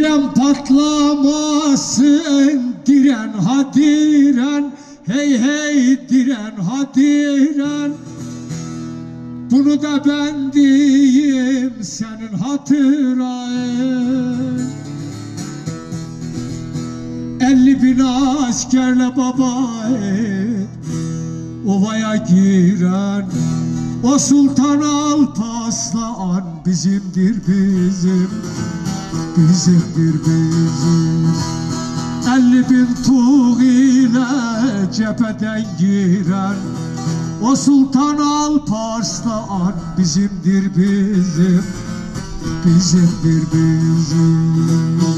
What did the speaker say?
Diren patlamasın, diren ha diren, hey hey diren ha diren. Bunu da ben diyeyim senin hatırın. 50.000 askerle baba ovaya giren o Sultan Alparslan bizimdir bizim, bizimdir bizim. 50.000 tuğ ile cepheden giren o Sultan Alparslan bizimdir bizim, bizimdir bizim.